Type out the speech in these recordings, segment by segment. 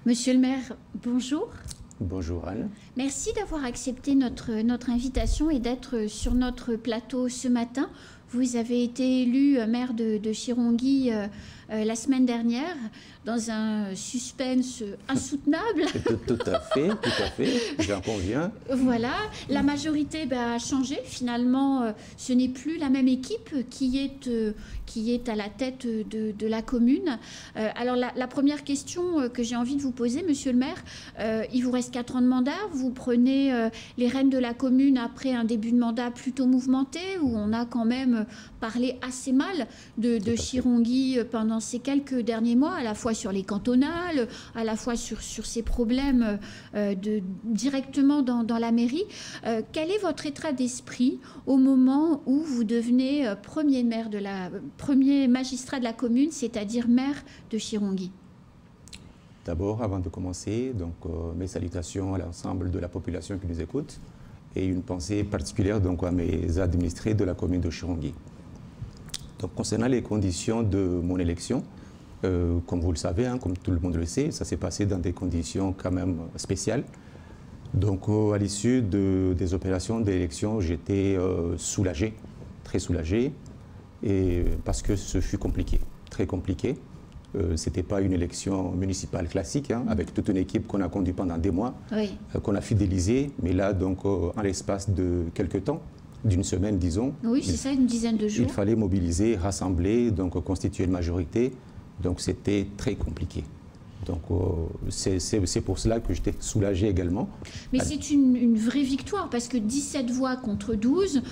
Monsieur le maire, bonjour. Bonjour Anne. Merci d'avoir accepté notre invitation et d'être sur notre plateau ce matin. Vous avez été élu maire de Chirongui la semaine dernière dans un suspense insoutenable. Tout à fait, j'en conviens. Voilà, la majorité a changé. Finalement, ce n'est plus la même équipe qui est à la tête de la commune. Alors la première question que j'ai envie de vous poser, monsieur le maire, il vous reste 4 ans de mandat. Vous prenez les rênes de la commune après un début de mandat plutôt mouvementé, où on a quand même parlé assez mal de Chirongui pendant ces quelques derniers mois, à la fois sur les cantonales, à la fois sur ces problèmes directement dans la mairie. Quel est votre état d'esprit au moment où vous devenez premier magistrat de la commune, c'est-à-dire maire de Chirongui? D'abord, avant de commencer, mes salutations à l'ensemble de la population qui nous écoute et une pensée particulière à mes administrés de la commune de Chirongui. Donc, concernant les conditions de mon élection, comme vous le savez, comme tout le monde le sait, ça s'est passé dans des conditions quand même spéciales. Donc, à l'issue des opérations d'élection, j'étais soulagé, très soulagé, parce que ce fut compliqué, très compliqué. Ce n'était pas une élection municipale classique, avec toute une équipe qu'on a conduite pendant des mois, oui. Qu'on a fidélisée, mais là, en l'espace de quelques temps, d'une semaine, disons. Oui, c'est ça, une dizaine de jours. Il fallait mobiliser, rassembler, constituer une majorité. Donc, c'était très compliqué. Donc, c'est pour cela que j'étais soulagé également. Mais c'est une vraie victoire, parce que 17 voix contre 12,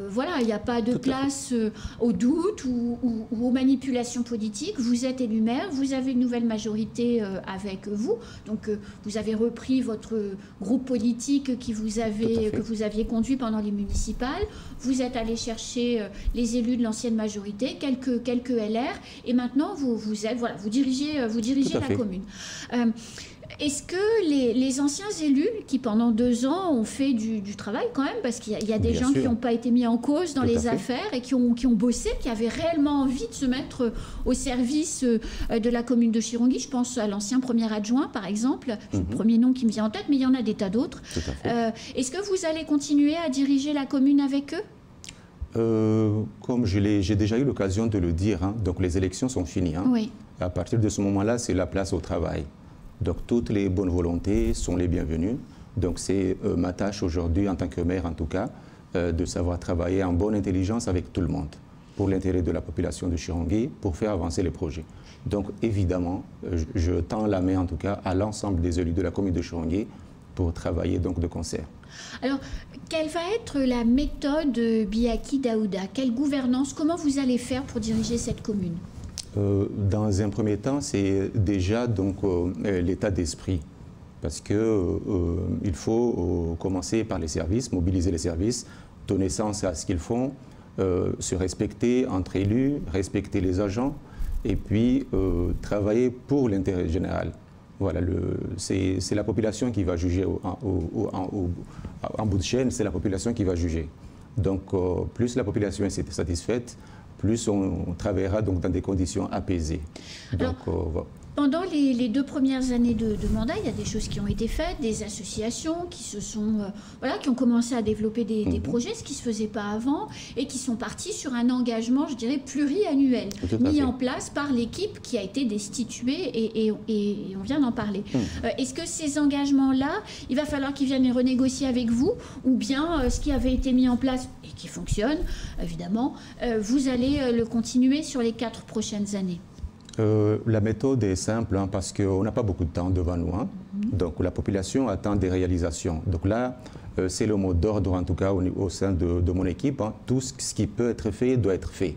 voilà, il n'y a pas de place au doute ou aux manipulations politiques. Vous êtes élu maire, vous avez une nouvelle majorité avec vous. Donc, vous avez repris votre groupe politique que vous aviez conduit pendant les municipales. Vous êtes allé chercher les élus de l'ancienne majorité, quelques LR, et maintenant, vous dirigez la commune. Est-ce que les anciens élus qui pendant 2 ans ont fait du travail quand même, parce qu'il y a des gens qui n'ont pas été mis en cause dans les affaires et qui ont bossé, qui avaient réellement envie de se mettre au service de la commune de Chirongui? Je pense à l'ancien premier adjoint par exemple, c'est le premier nom qui me vient en tête, mais il y en a des tas d'autres. Est-ce que vous allez continuer à diriger la commune avec eux? Comme j'ai déjà eu l'occasion de le dire, donc les élections sont finies. Oui. À partir de ce moment-là, c'est la place au travail. Donc toutes les bonnes volontés sont les bienvenues. Donc c'est ma tâche aujourd'hui, en tant que maire en tout cas, de savoir travailler en bonne intelligence avec tout le monde, pour l'intérêt de la population de Chirongui, pour faire avancer les projets. Donc évidemment, je tends la main en tout cas à l'ensemble des élus de la commune de Chirongui pour travailler de concert. Alors, quelle va être la méthode Biaki Daouda? Quelle gouvernance? Comment vous allez faire pour diriger cette commune? Dans un premier temps, c'est déjà l'état d'esprit. Parce qu'il faut commencer par les services, mobiliser les services, donner sens à ce qu'ils font, se respecter entre élus, respecter les agents, et puis travailler pour l'intérêt général. Voilà, c'est la population qui va juger en bout de chaîne, c'est la population qui va juger. Donc, plus la population est satisfaite, plus on travaillera dans des conditions apaisées. Donc, pendant les 2 premières années de mandat, il y a des choses qui ont été faites, des associations qui qui ont commencé à développer des projets, ce qui ne se faisait pas avant, et qui sont partis sur un engagement, je dirais, pluriannuel, mis en place par l'équipe qui a été destituée, et on vient d'en parler. Est-ce que ces engagements-là, il va falloir qu'ils viennent les renégocier avec vous, ou bien ce qui avait été mis en place, et qui fonctionne, évidemment, vous allez le continuer sur les 4 prochaines années? La méthode est simple parce qu'on n'a pas beaucoup de temps devant nous. Donc la population attend des réalisations. Donc là, c'est le mot d'ordre en tout cas au sein de mon équipe. Tout ce qui peut être fait doit être fait.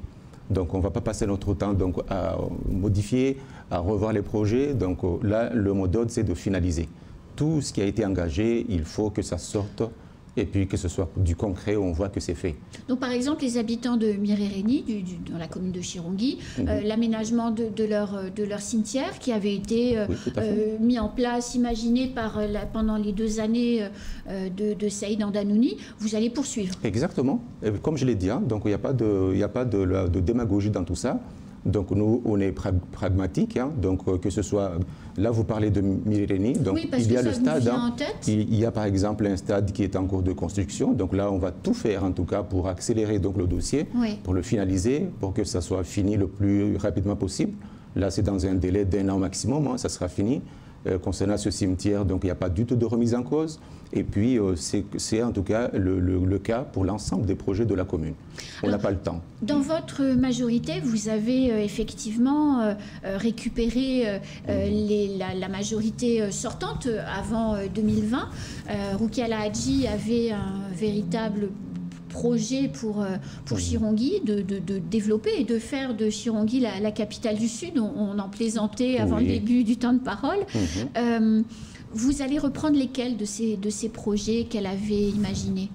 Donc on ne va pas passer notre temps à modifier, à revoir les projets. Donc là, le mot d'ordre, c'est de finaliser. Tout ce qui a été engagé, il faut que ça sorte. Et puis que ce soit du concret, on voit que c'est fait. Donc par exemple, les habitants de Mirérény, dans la commune de Chirongui, l'aménagement de leur cimetière qui avait été mis en place, imaginé pendant les 2 années de Saïd Andanouni, vous allez poursuivre? Exactement. Comme je l'ai dit, donc il n'y a pas de démagogie dans tout ça. Donc nous, on est pragmatique, hein, donc que ce soit, là vous parlez de Mirénie, donc oui, parce il y a que le ça vous stade, vient hein, en tête. il y a par exemple un stade qui est en cours de construction, donc là on va tout faire en tout cas pour accélérer donc le dossier, Oui. pour le finaliser, pour que ça soit fini le plus rapidement possible. Là c'est dans un délai d'1 an maximum, hein, ça sera fini. Concernant ce cimetière, donc il n'y a pas du tout de remise en cause. Et puis, c'est en tout cas le cas pour l'ensemble des projets de la commune. On n'a pas le temps. Dans votre majorité, vous avez effectivement récupéré la majorité sortante avant 2020. Roukia Lahadji avait un véritable projet pour Chirongui, de développer et de faire de Chirongui la capitale du Sud. On en plaisantait avant le début du temps de parole. Vous allez reprendre lesquels de ces projets qu'elle avait imaginés?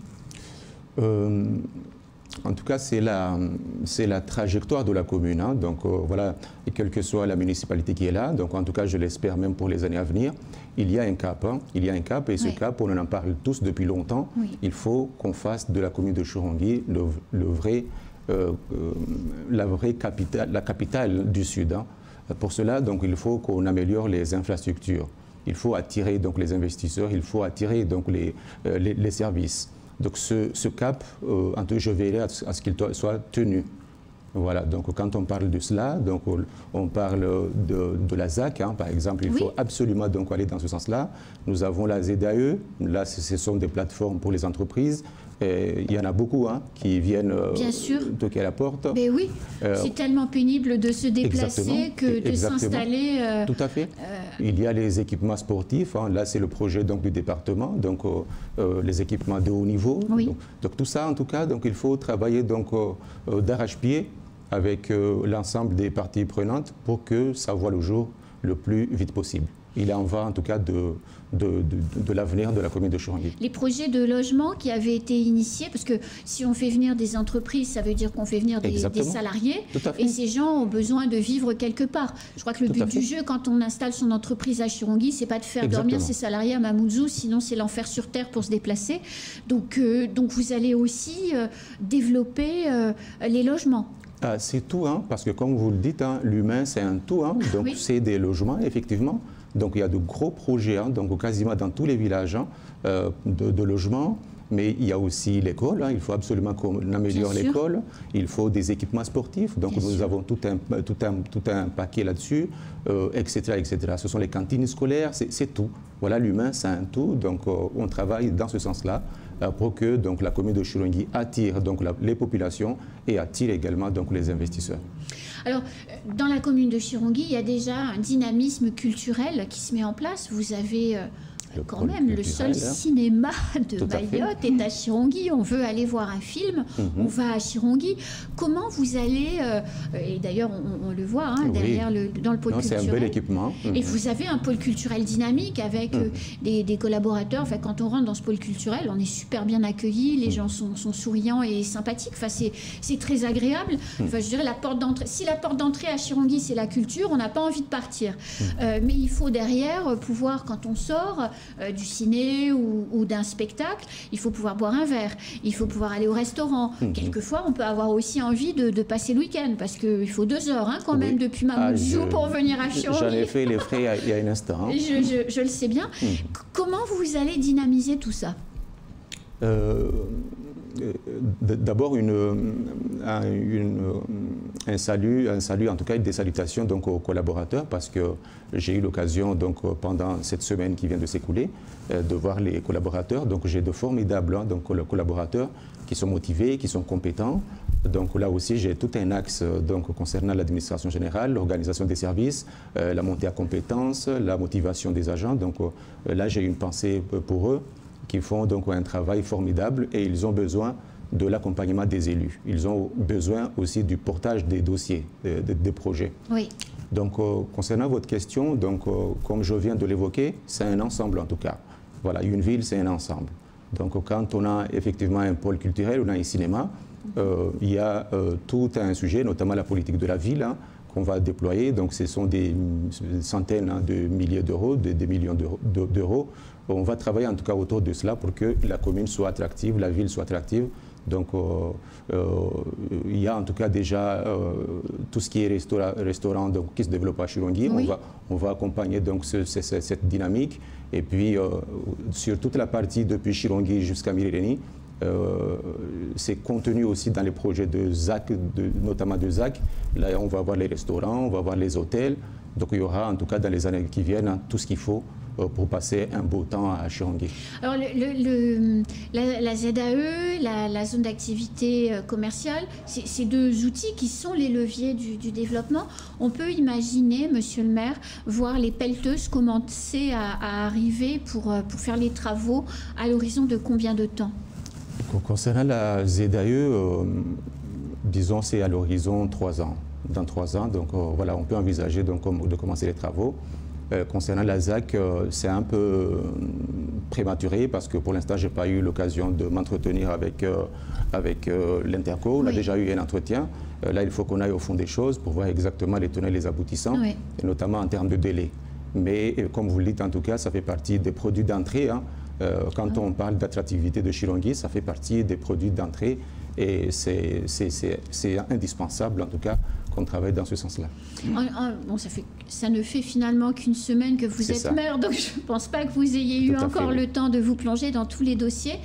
En tout cas, c'est la trajectoire de la commune. Hein. Donc voilà, et quelle que soit la municipalité qui est là, donc en tout cas, je l'espère même pour les années à venir, il y a un cap. Hein. Il y a un cap, et ce cap, on en parle tous depuis longtemps. Oui. Il faut qu'on fasse de la commune de Chirongui la capitale du Sud. Hein. Pour cela, donc, il faut qu'on améliore les infrastructures. Il faut attirer donc, les investisseurs, il faut attirer donc, les services. Donc ce cap, je veillerai à ce qu'il soit tenu. Voilà, donc quand on parle de cela, donc on parle de la ZAC, hein, par exemple, il faut absolument donc aller dans ce sens-là. Nous avons la ZAE, là ce sont des plateformes pour les entreprises. Et il y en a beaucoup hein, qui viennent toquer à la porte. Mais oui, c'est tellement pénible de se déplacer que de s'installer. Tout à fait. Il y a les équipements sportifs. Hein. Là, c'est le projet donc, du département, donc les équipements de haut niveau. Oui. Donc tout ça, en tout cas, donc, il faut travailler d'arrache-pied avec l'ensemble des parties prenantes pour que ça voie le jour le plus vite possible. Il en va en tout cas de l'avenir de la commune de Chirongui. Les projets de logement qui avaient été initiés, parce que si on fait venir des entreprises, ça veut dire qu'on fait venir des salariés, et ces gens ont besoin de vivre quelque part. Je crois que le but du jeu, quand on installe son entreprise à Chirongui, c'est pas de faire dormir ses salariés à Mamoudzou, sinon c'est l'enfer sur terre pour se déplacer. Donc vous allez aussi développer les logements. C'est tout, hein, parce que comme vous le dites, hein, l'humain c'est un tout, hein, donc c'est des logements, effectivement. Donc il y a de gros projets, hein, donc quasiment dans tous les villages hein, de logements, mais il y a aussi l'école, hein, il faut absolument qu'on améliore l'école, il faut des équipements sportifs, donc nous avons tout un paquet là-dessus, etc., etc. Ce sont les cantines scolaires, c'est tout. Voilà, l'humain c'est un tout, donc on travaille dans ce sens-là pour que donc, la commune de Chirongui attire donc, les populations et attire également donc, les investisseurs. Alors, dans la commune de Chirongui, il y a déjà un dynamisme culturel qui se met en place. Vous avez quand même le seul cinéma de Mayotte est à Chirongui. On veut aller voir un film, on va à Chirongui. Comment vous allez, et d'ailleurs on le voit hein, derrière dans le pôle culturel. C'est un bel équipement. Et vous avez un pôle culturel dynamique avec des collaborateurs. Enfin, quand on rentre dans ce pôle culturel, on est super bien accueillis, les gens sont souriants et sympathiques. Enfin, c'est très agréable. Enfin, je dirais la porte d'entrée. Si la porte d'entrée à Chirongui c'est la culture, on n'a pas envie de partir. Mais il faut derrière pouvoir, quand on sort du ciné ou d'un spectacle, il faut pouvoir boire un verre, il faut pouvoir aller au restaurant. Quelquefois, on peut avoir aussi envie de passer le week-end, parce qu'il faut 2 heures hein, quand même depuis Mamoudzou pour venir à Chirongui. J'en ai fait les frais il y a un instant. Hein. Je le sais bien. Comment vous allez dynamiser tout ça? D'abord un salut, en tout cas des salutations donc, aux collaborateurs, parce que j'ai eu l'occasion donc, pendant cette semaine qui vient de s'écouler de voir les collaborateurs. Donc j'ai de formidables hein, donc, collaborateurs qui sont motivés, qui sont compétents. Donc là aussi j'ai tout un axe donc, concernant l'administration générale, l'organisation des services, la montée à compétences, la motivation des agents. Donc là j'ai une pensée pour eux, qui font donc un travail formidable et ils ont besoin de l'accompagnement des élus. Ils ont besoin aussi du portage des dossiers, des projets. Oui. Donc, concernant votre question, donc, comme je viens de l'évoquer, c'est un ensemble en tout cas. Voilà, une ville, c'est un ensemble. Donc, quand on a effectivement un pôle culturel, on a un cinéma, il y a tout un sujet, notamment la politique de la ville, hein, qu'on va déployer. Donc, ce sont des centaines hein, de milliers d'euros, des millions d'euros. On va travailler en tout cas autour de cela pour que la commune soit attractive, la ville soit attractive Donc, il y a en tout cas déjà tout ce qui est restaurant donc, qui se développe à Chirongui. Oui. On va accompagner donc cette dynamique. Et puis, sur toute la partie depuis Chirongui jusqu'à Mirireni, c'est contenu aussi dans les projets de ZAC, notamment de ZAC. Là, on va voir les restaurants, on va voir les hôtels. Donc, il y aura en tout cas dans les années qui viennent hein, tout ce qu'il faut pour passer un beau temps à Chirongui. Alors, la ZAE, la zone d'activité commerciale, ces deux outils qui sont les leviers du développement. On peut imaginer, monsieur le maire, voir les pelleteuses commencer à arriver pour faire les travaux à l'horizon de combien de temps? Concernant la ZAE, disons c'est à l'horizon 3 ans. Dans 3 ans, donc voilà, on peut envisager donc, de commencer les travaux. Concernant la ZAC, c'est un peu prématuré parce que pour l'instant, je n'ai pas eu l'occasion de m'entretenir avec l'Interco. On a déjà eu un entretien. Là, il faut qu'on aille au fond des choses pour voir exactement les tenants et les aboutissants, oui. Et notamment en termes de délai. Mais comme vous le dites, en tout cas, ça fait partie des produits d'entrée. Hein. Quand on parle d'attractivité de Chirongui, ça fait partie des produits d'entrée et c'est indispensable, en tout cas, qu'on travaille dans ce sens-là. Bon, ça ne fait finalement qu'une semaine que vous êtes maire, donc je ne pense pas que vous ayez eu encore le temps de vous plonger dans tous les dossiers.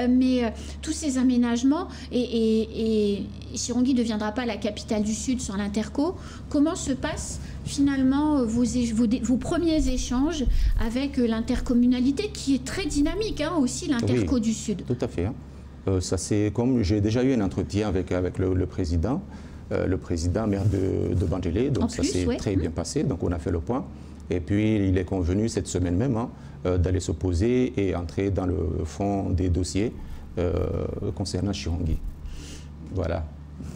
Mais tous ces aménagements, et Chirongui ne deviendra pas la capitale du Sud sans l'Interco, comment se passe finalement vos premiers échanges avec l'intercommunalité qui est très dynamique hein, aussi, l'Interco du Sud? Tout à fait. Hein. Ça, c'est comme j'ai déjà eu un entretien avec le président. Le président maire de Bangélé, donc ça s'est très bien passé, donc on a fait le point. Et puis il est convenu cette semaine même hein, d'aller se poser et entrer dans le fond des dossiers concernant Chirongui. Voilà.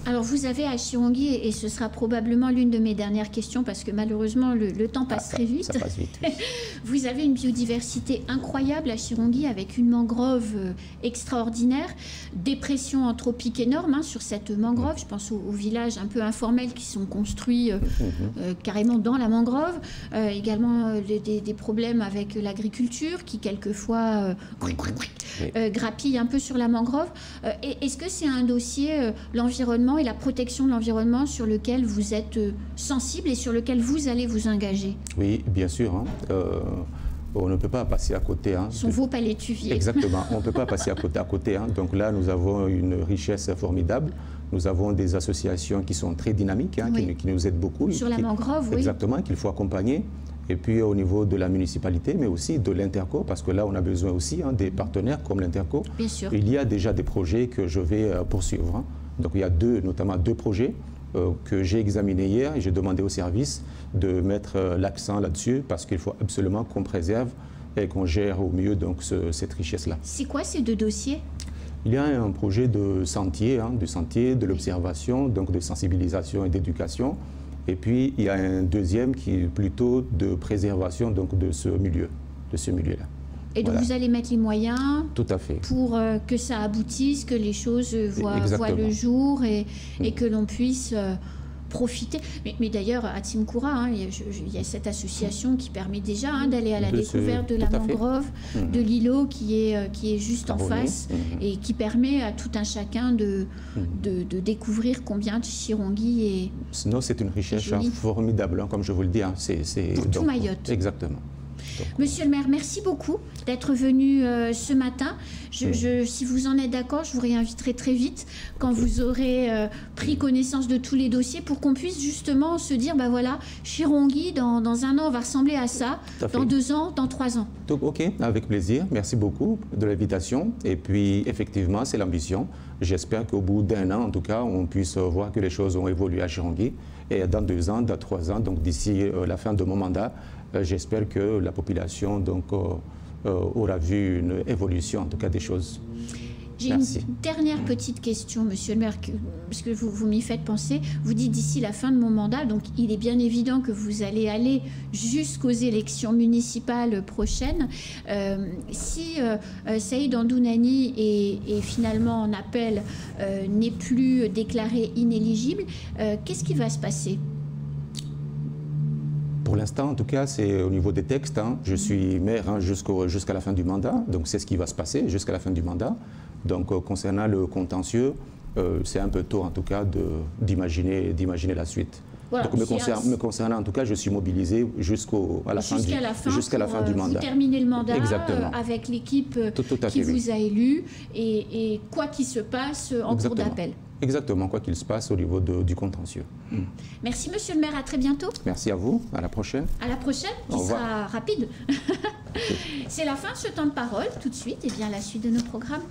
Alors vous avez à Chirongui, et ce sera probablement l'une de mes dernières questions parce que malheureusement le temps passe très vite. Ça passe vite. Oui. Vous avez une biodiversité incroyable à Chirongui avec une mangrove extraordinaire, des pressions anthropiques énormes hein, sur cette mangrove. Je pense aux villages un peu informels qui sont construits carrément dans la mangrove. Également des problèmes avec l'agriculture qui quelquefois grappille un peu sur la mangrove. Est-ce que c'est un dossier, l'environnement et la protection de l'environnement sur lequel vous êtes sensible et sur lequel vous allez vous engager? Oui, bien sûr. Hein. On ne peut pas passer à côté. Hein, sont vos palétuviers. Exactement, on ne peut pas passer à côté. Hein. Donc là, nous avons une richesse formidable. Nous avons des associations qui sont très dynamiques, hein, qui nous aident beaucoup. Sur la mangrove, oui. Exactement, qu'il faut accompagner. Et puis au niveau de la municipalité, mais aussi de l'Interco, parce que là, on a besoin aussi hein, des partenaires comme l'Interco. Bien sûr. Il y a déjà des projets que je vais poursuivre. Hein. Donc il y a notamment deux projets que j'ai examinés hier et j'ai demandé au service de mettre l'accent là-dessus parce qu'il faut absolument qu'on préserve et qu'on gère au mieux donc, cette richesse-là. C'est quoi ces deux dossiers? Il y a un projet de sentier, hein, de l'observation, donc de sensibilisation et d'éducation. Et puis il y a un deuxième qui est plutôt de préservation donc, de ce milieu-là. Et donc vous allez mettre les moyens Tout à fait. Pour que ça aboutisse, que les choses voient le jour et que l'on puisse profiter. Mais d'ailleurs, à Timkoura, hein, il y a cette association qui permet déjà hein, d'aller à la découverte de la mangrove, de l'îlot qui est juste en face et qui permet à tout un chacun de découvrir combien Chirongui est. Sinon, c'est une richesse formidable, hein, comme je vous le dis. Hein, pour tout Mayotte. Exactement. Monsieur le maire, merci beaucoup d'être venu ce matin. Si vous en êtes d'accord, je vous réinviterai très vite quand vous aurez pris connaissance de tous les dossiers pour qu'on puisse justement se dire, ben voilà, Chirongui, dans 1 an, on va ressembler à ça, dans 2 ans, dans 3 ans. Donc, ok, avec plaisir. Merci beaucoup de l'invitation. Et puis, effectivement, c'est l'ambition. J'espère qu'au bout d'1 an, en tout cas, on puisse voir que les choses ont évolué à Chirongui. Et dans 2 ans, dans 3 ans, donc d'ici la fin de mon mandat, j'espère que la population donc, aura vu une évolution, en tout cas, des choses. J'ai une dernière petite question, monsieur le maire, parce que vous m'y faites penser. Vous dites d'ici la fin de mon mandat, donc il est bien évident que vous allez aller jusqu'aux élections municipales prochaines. Si Saïd Andounani est finalement en appel, n'est plus déclaré inéligible, qu'est-ce qui va se passer ? Pour l'instant, en tout cas, c'est au niveau des textes. Hein. Je suis maire hein, jusqu'à la fin du mandat, donc c'est ce qui va se passer jusqu'à la fin du mandat. Donc, concernant le contentieux, c'est un peu tôt, en tout cas, d'imaginer la suite. Voilà, donc, me concernant, en tout cas, je suis mobilisé jusqu'à la fin du mandat. Vous terminez le mandat avec l'équipe qui vous a élu et quoi qu'il se passe en cours d'appel. Exactement, quoi qu'il se passe au niveau du contentieux. Merci, monsieur le maire. À très bientôt. Merci à vous. À la prochaine. À la prochaine, qui sera rapide. C'est la fin de ce temps de parole. Tout de suite, et bien la suite de nos programmes.